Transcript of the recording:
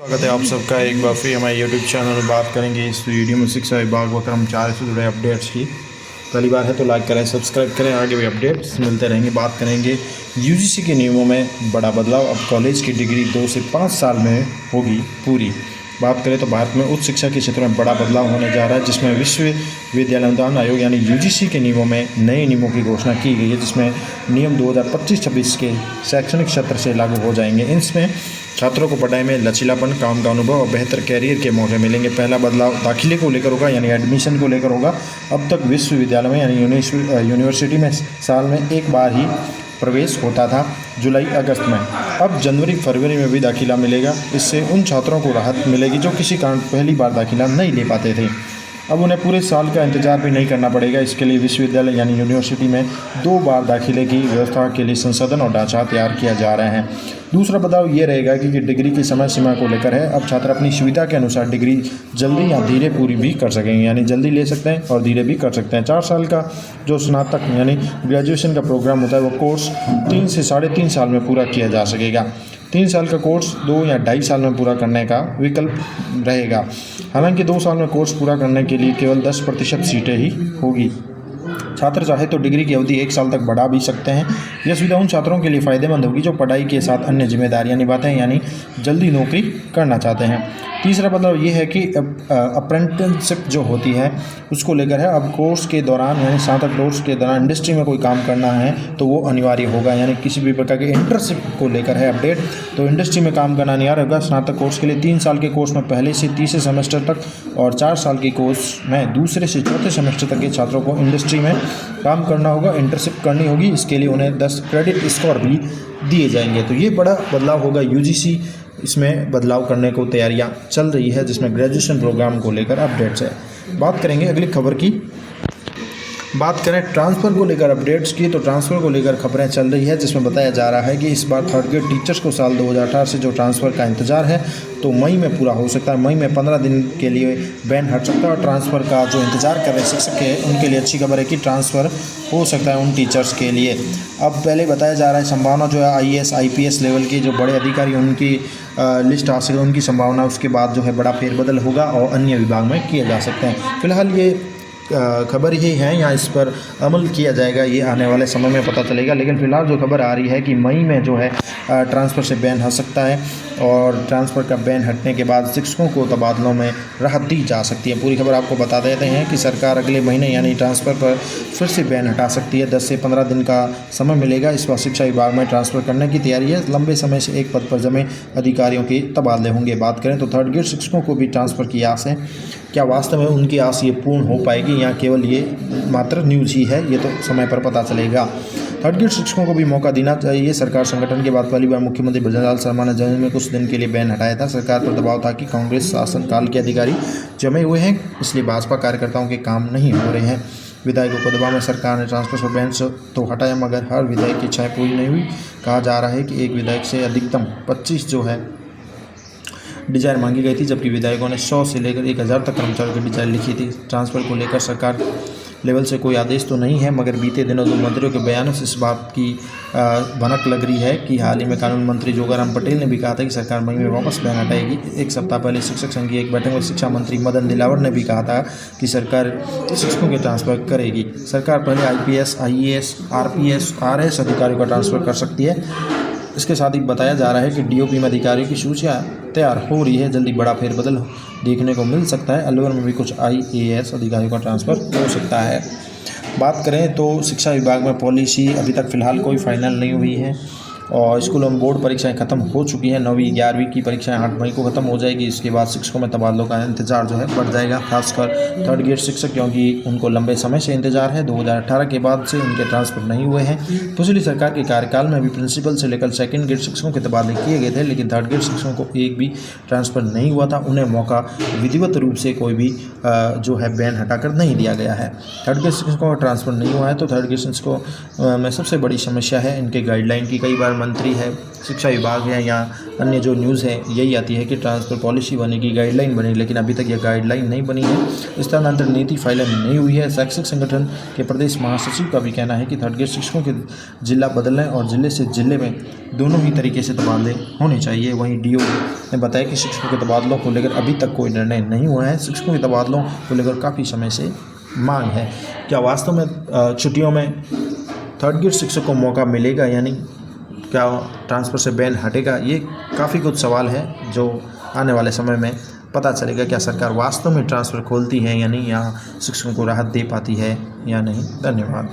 स्वागत है आप सबका एक बार फिर हमारे यूट्यूब चैनल में। बात करेंगे इस वीडियो में शिक्षा विभाग व कर्मचारी से जुड़े अपडेट्स की। पहली बार है तो लाइक करें, सब्सक्राइब करें, आगे भी अपडेट्स मिलते रहेंगे। बात करेंगे यूजीसी के नियमों में बड़ा बदलाव, अब कॉलेज की डिग्री 2 से 5 साल में होगी पूरी। बात करें तो भारत में उच्च शिक्षा के क्षेत्र में बड़ा बदलाव होने जा रहा है, जिसमें विश्वविद्यालय अनुदान आयोग यानी यूजीसी के नियमों में नए नियमों की घोषणा की गई है, जिसमें नियम 2025-26 के शैक्षणिक सत्र से लागू हो जाएंगे। इसमें छात्रों को पढ़ाई में लचीलापन, काम का अनुभव और बेहतर कैरियर के मौके मिलेंगे। पहला बदलाव दाखिले को लेकर होगा, यानी एडमिशन को लेकर होगा। अब तक विश्वविद्यालय में यानी यूनिवर्सिटी में साल में एक बार ही प्रवेश होता था, जुलाई अगस्त में। अब जनवरी फरवरी में भी दाखिला मिलेगा। इससे उन छात्रों को राहत मिलेगी जो किसी कारण पहली बार दाखिला नहीं ले पाते थे। अब उन्हें पूरे साल का इंतजार भी नहीं करना पड़ेगा। इसके लिए विश्वविद्यालय यानी यूनिवर्सिटी में 2 बार दाखिले की व्यवस्था के लिए संसाधन और ढांचा तैयार किया जा रहे हैं। दूसरा बदलाव ये रहेगा कि डिग्री की समय सीमा को लेकर है। अब छात्र अपनी सुविधा के अनुसार डिग्री जल्दी या धीरे पूरी भी कर सकेंगे, यानी जल्दी ले सकते हैं और धीरे भी कर सकते हैं। 4 साल का जो स्नातक यानी ग्रेजुएशन का प्रोग्राम होता है, वो कोर्स 3 से 3.5 साल में पूरा किया जा सकेगा। 3 साल का कोर्स 2 या 2.5 साल में पूरा करने का विकल्प रहेगा। हालांकि 2 साल में कोर्स पूरा करने के लिए केवल 10% सीटें ही होगी। छात्र चाहे तो डिग्री की अवधि 1 साल तक बढ़ा भी सकते हैं। यह सुविधा उन छात्रों के लिए फ़ायदेमंद होगी जो पढ़ाई के साथ अन्य जिम्मेदारियां निभाते हैं, यानी जल्दी नौकरी करना चाहते हैं। तीसरा बदलाव ये है कि अप्रेंटिसशिप जो होती है उसको लेकर है। अब कोर्स के दौरान यानी स्नातक कोर्स के दौरान इंडस्ट्री में कोई काम करना है तो वो अनिवार्य होगा, यानी किसी भी प्रकार के इंटर्नशिप को लेकर है अपडेट। तो इंडस्ट्री में काम करना अनिवार्य होगा स्नातक कोर्स के लिए। 3 साल के कोर्स में पहले से तीसरे सेमेस्टर तक और 4 साल के कोर्स में दूसरे से चौथे सेमेस्टर तक के छात्रों को इंडस्ट्री में काम करना होगा, इंटर्नशिप करनी होगी। इसके लिए उन्हें 10 क्रेडिट स्कोर भी दिए जाएंगे। तो ये बड़ा बदलाव होगा। यूजीसी इसमें बदलाव करने को तैयारियां चल रही है, जिसमें ग्रेजुएशन प्रोग्राम को लेकर अपडेट्स है। बात करेंगे अगली खबर की। बात करें ट्रांसफ़र को लेकर अपडेट्स की, तो ट्रांसफ़र को लेकर खबरें चल रही है, जिसमें बताया जा रहा है कि इस बार 3rd ग्रेड टीचर्स को साल 2018 से जो ट्रांसफ़र का इंतजार है तो मई में पूरा हो सकता है। मई में 15 दिन के लिए बैन हट सकता है और ट्रांसफ़र का जो इंतजार कर रहे शिक्षक है उनके लिए अच्छी खबर है कि ट्रांसफ़र हो सकता है उन टीचर्स के लिए। अब पहले बताया जा रहा है संभावना जो है IAS IPS लेवल के जो बड़े अधिकारी उनकी लिस्ट आ सके, उनकी संभावना उसके बाद जो है बड़ा फेरबदल होगा और अन्य विभाग में किए जा सकते हैं। फिलहाल ये खबर ही है या इस पर अमल किया जाएगा ये आने वाले समय में पता चलेगा। लेकिन फिलहाल जो खबर आ रही है कि मई में जो है ट्रांसफ़र से बैन हट सकता है और ट्रांसफ़र का बैन हटने के बाद शिक्षकों को तबादलों में राहत दी जा सकती है। पूरी खबर आपको बता देते हैं कि सरकार अगले महीने यानी ट्रांसफ़र पर फिर से बैन हटा सकती है। 10 से 15 दिन का समय मिलेगा। इस बार शिक्षा विभाग में ट्रांसफ़र करने की तैयारी है। लंबे समय से एक पद पर जमे अधिकारियों के तबादले होंगे। बात करें तो 3rd ग्रेड शिक्षकों को भी ट्रांसफ़र की आस है। क्या वास्तव में उनकी आस ये पूर्ण हो पाएगी या केवल ये मात्र न्यूज़ ही है, ये तो समय पर पता चलेगा। 3rd ग्रेड शिक्षकों को भी मौका देना चाहिए। सरकार संगठन के बाद पहली बार मुख्यमंत्री भजनलाल शर्मा ने जमुई में कुछ दिन के लिए बैन हटाया था। सरकार पर दबाव था कि कांग्रेस शासनकाल के अधिकारी जमे हुए हैं, इसलिए भाजपा कार्यकर्ताओं के काम नहीं हो रहे हैं। विधायकों को दबाव में सरकार ने ट्रांसफ़र पर बैन तो हटाया, मगर हर विधायक की इच्छाएँ पूरी नहीं हुई। कहा जा रहा है कि एक विधायक से अधिकतम 25 जो है डिज़ायर मांगी गई थी, जबकि विधायकों ने 100 से लेकर 1000 तक कर्मचारियों की डिज़ायर लिखी थी। ट्रांसफ़र को लेकर सरकार लेवल से कोई आदेश तो नहीं है, मगर बीते दिनों 2 मंत्रियों के बयानों से इस बात की भनक लग रही है कि हाल ही में कानून मंत्री जोगाराम पटेल ने भी कहा था कि सरकार मई में वापस बैन हटाएगी। 1 सप्ताह पहले शिक्षक संघ की एक बैठक में शिक्षा मंत्री मदन दिलावर ने भी कहा था कि सरकार शिक्षकों के ट्रांसफ़र करेगी। सरकार पहले IPS IAS RPS RS अधिकारियों का ट्रांसफ़र कर सकती है। इसके साथ ही बताया जा रहा है कि DOP में अधिकारियों की सूचियाँ तैयार हो रही है। जल्दी बड़ा फेरबदल देखने को मिल सकता है। अलवर में भी कुछ IAS अधिकारियों का ट्रांसफ़र हो सकता है। बात करें तो शिक्षा विभाग में पॉलिसी अभी तक फ़िलहाल कोई फाइनल नहीं हुई है और स्कूलों में बोर्ड परीक्षाएं खत्म हो चुकी हैं। 9वीं 11वीं की परीक्षाएं 8 मई को ख़त्म हो जाएगी। इसके बाद शिक्षकों में तबादलों का इंतजार जो है बढ़ जाएगा, खासकर 3rd ग्रेड शिक्षक, क्योंकि उनको लंबे समय से इंतजार है। 2018 के बाद से उनके ट्रांसफ़र नहीं हुए हैं। पिछली सरकार के कार्यकाल में भी प्रिंसिपल से लेकर 2nd ग्रेड शिक्षकों के तबादले किए गए थे, लेकिन 3rd ग्रेड शिक्षकों को एक भी ट्रांसफ़र नहीं हुआ था। उन्हें मौका विधिवत रूप से कोई भी जो है बैन हटाकर नहीं दिया गया है। 3rd ग्रेड शिक्षकों का ट्रांसफ़र नहीं हुआ है तो 3rd ग्रेड शिक्षकों में सबसे बड़ी समस्या है इनके गाइडलाइन की। कई बार सरकार मंत्री है, शिक्षा विभाग है या अन्य जो न्यूज़ है यही आती है कि ट्रांसफ़र पॉलिसी बनेगी, गाइडलाइन बनेगी, लेकिन अभी तक यह गाइडलाइन नहीं बनी है। स्थानांतरण नीति फाइनल नहीं हुई है। शैक्षिक संगठन के प्रदेश महासचिव का भी कहना है कि थर्ड ग्रेड शिक्षकों के जिला बदलने और जिले से जिले में दोनों ही तरीके से तबादले होने चाहिए। वहीं डीओ ने बताया कि शिक्षकों के तबादलों को लेकर अभी तक कोई निर्णय नहीं हुआ है। शिक्षकों के तबादलों को लेकर काफ़ी समय से मांग है। क्या वास्तव में छुट्टियों में थर्ड ग्रेड शिक्षक को मौका मिलेगा, यानी क्या ट्रांसफ़र से बैन हटेगा? ये काफ़ी कुछ सवाल है जो आने वाले समय में पता चलेगा। क्या सरकार वास्तव में ट्रांसफ़र खोलती है, यानी यहाँ शिक्षकों को राहत दे पाती है या नहीं। धन्यवाद।